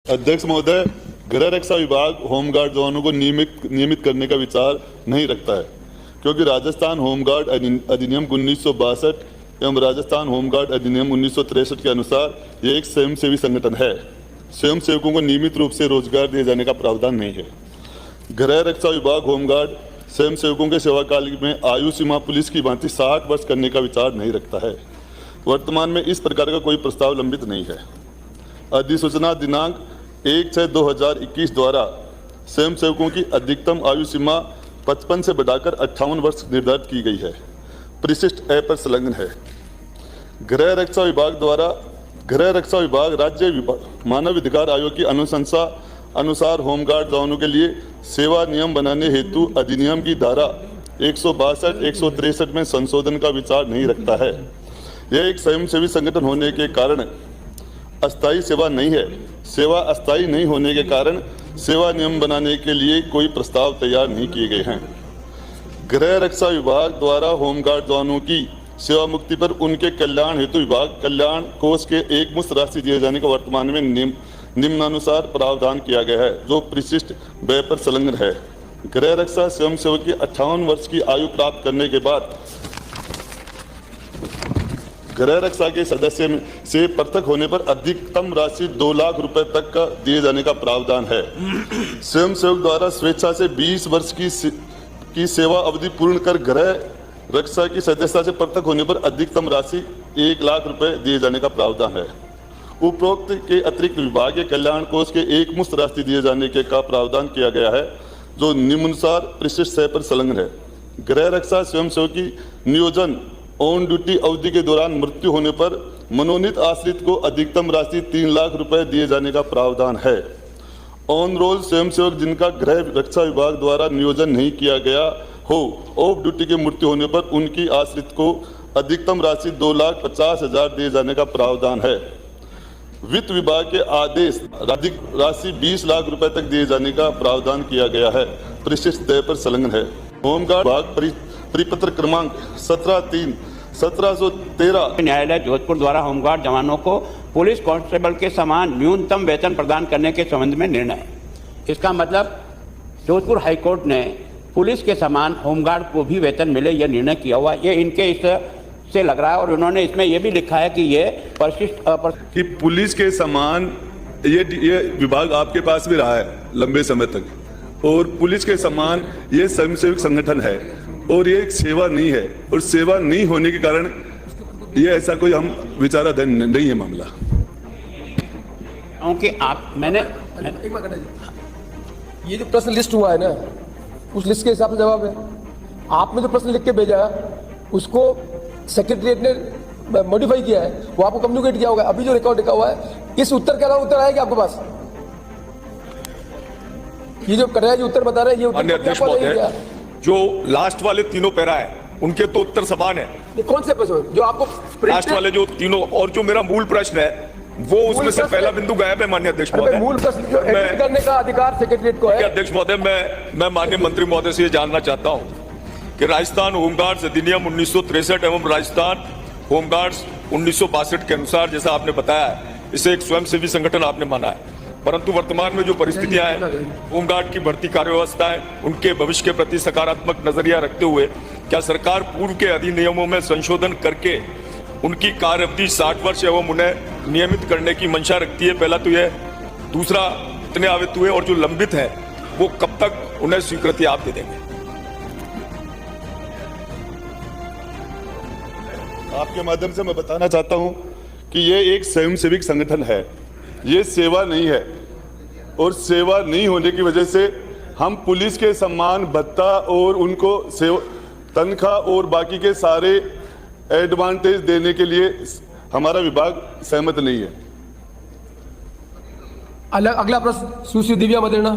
अध्यक्ष महोदय, गृह रक्षा विभाग होमगार्ड जवानों को नियमित करने का विचार नहीं रखता है, क्योंकि राजस्थान होमगार्ड अधिनियम 1962 एवं राजस्थान होमगार्ड अधिनियम 1963 के अनुसार यह एक स्वयंसेवी संगठन है। स्वयंसेवकों को नियमित रूप से रोजगार दिए जाने का प्रावधान नहीं है। गृह रक्षा विभाग होमगार्ड स्वयंसेवकों के सेवाकाल में आयु सीमा पुलिस की भांति 60 वर्ष करने का विचार नहीं रखता है। वर्तमान में इस प्रकार का कोई प्रस्ताव लंबित नहीं है। अधिसूचना दिनांक 1/6/2021 द्वारा स्वयंसेवकों की अधिकतम आयु सीमा 55 से बढ़ाकर 58 वर्ष निर्धारित की गई है। परिशिष्ट ए पर संलग्न है। गृह रक्षा विभाग राज्य मानव अधिकार आयोग की अनुशंसा अनुसार होमगार्ड जवानों के लिए सेवा नियम बनाने हेतु अधिनियम की धारा 162-163 में संशोधन का विचार नहीं रखता है। यह एक स्वयंसेवी संगठन होने के कारण अस्थायी सेवा नहीं है। सेवा अस्थायी नहीं होने के कारण सेवा नियम बनाने के लिए कोई प्रस्ताव तैयार नहीं किए गए हैं। गृह रक्षा विभाग द्वारा होमगार्ड जवानों की सेवा मुक्ति पर उनके कल्याण हेतु विभाग कल्याण कोष के एकमुश्त राशि दिए जाने का वर्तमान में निम्नानुसार प्रावधान किया गया है, जो परिशिष्ट व्यय पर संलग्न है। गृह रक्षा स्वयंसेवक की 58 वर्ष की आयु प्राप्त करने के बाद गृह रक्षा के सदस्य से पृथक होने पर अधिकतम राशि 2 लाख रुपए तक का दिए जाने का प्रावधान है। स्वयंसेवक द्वारा स्वेच्छा से 20 वर्ष की सेवा अवधि पूर्ण कर गृह रक्षा की सदस्यता से पृथक होने पर अधिकतम राशि 1 लाख रुपए दिए जाने का प्रावधान है। उपरोक्त के अतिरिक्त विभाग के कल्याण कोष के एकमुश्त राशि दिए जाने के का प्रावधान किया गया है, जो निम्नानुसार परिशिष्ट 6 पर संलग्न है। गृह रक्षा स्वयंसेवक की नियोजन ऑन ड्यूटी अवधि के दौरान मृत्यु होने पर मनोनीत आश्रित को अधिकतम राशि 3 लाख रुपए दिए जाने का प्रावधान है। ऑन रोल स्वयंसेवक जिनका गृह रक्षा विभाग द्वारा नियोजन नहीं किया गया हो, ऑफ ड्यूटी की मृत्यु होने पर उनकी आश्रित को अधिकतम राशि 2,50,000 दिए जाने का प्रावधान है। वित्त विभाग के आदेश अधिक राशि 20 लाख रुपए तक दिए जाने का प्रावधान किया गया है। परिशिष्ट तय पर संलग्न है। होमगार्ड विभाग परिपत्र क्रमांक 17/3/1713 न्यायालय जोधपुर द्वारा होमगार्ड जवानों को पुलिस कांस्टेबल के समान न्यूनतम वेतन प्रदान करने के संबंध में निर्णय। इसका मतलब जोधपुर हाईकोर्ट ने पुलिस के समान होमगार्ड को भी वेतन मिले यह निर्णय किया हुआ। ये इनके इस से लग रहा है, और उन्होंने इसमें यह भी लिखा है कि ये परिशिष्ट कि पुलिस के समान ये विभाग आपके पास भी रहा है लंबे समय तक, और पुलिस के समान ये स्वयंसेवक संगठन है, और ये एक सेवा नहीं है, और सेवा नहीं होने के कारण ये ऐसा कोई हम विचाराधीन नहीं है मामला। क्योंकि आप मैंने ये जो प्रश्न लिस्ट हुआ है ना, उस लिस्ट के हिसाब से जवाब है। आपने जो प्रश्न लिख के भेजा उसको सेक्रेटरीट ने मॉडिफाई किया है, वो आपको कम्युनिकेट किया होगा। अभी जो रिकॉर्ड लिखा हुआ है, इस उत्तर के अलावा उत्तर आएगा आपके पास? ये जो कन्हैया जी उत्तर बता रहे हैं, ये उत्तर जो लास्ट वाले तीनों पैरा है उनके तो उत्तर समान है। कौन से प्रश्न जो आपको लास्ट वाले जो तीनों, और जो मेरा मूल प्रश्न है वो उसमें से पहला बिंदु गायब है। माननीय अध्यक्ष महोदय, मूल प्रश्न जो एडिट करने का अधिकार सेक्रेटरीट को है। अध्यक्ष महोदय, मैं माननीय मंत्री महोदय से ये जानना चाहता हूँ कि राजस्थान होमगार्ड्स अधिनियम 1963 एवं राजस्थान होमगार्ड्स 1962 के अनुसार, जैसा आपने बताया है, इसे एक स्वयंसेवी संगठन आपने माना है, परंतु वर्तमान में जो परिस्थितियां हैं, होमगार्ड की बढ़ती कार्यव्यवस्था है, उनके भविष्य के प्रति सकारात्मक नजरिया रखते हुए क्या सरकार पूर्व के अधिनियमों में संशोधन करके उनकी कार्य अवधि 60 वर्ष एवं उन्हें नियमित करने की मंशा रखती है? पहला तो यह। दूसरा, इतने आवेदन हुए और जो लंबित है वो कब तक उन्हें स्वीकृति आप दे देंगे? आपके माध्यम से मैं बताना चाहता हूं कि ये एक स्वयंसेवी संगठन है, ये सेवा नहीं है, और सेवा नहीं होने की वजह से हम पुलिस के सम्मान भत्ता और उनको तनख्वाह और बाकी के सारे एडवांटेज देने के लिए हमारा विभाग सहमत नहीं है। अगला प्रश्न सुश्री दिव्या मदेरणा।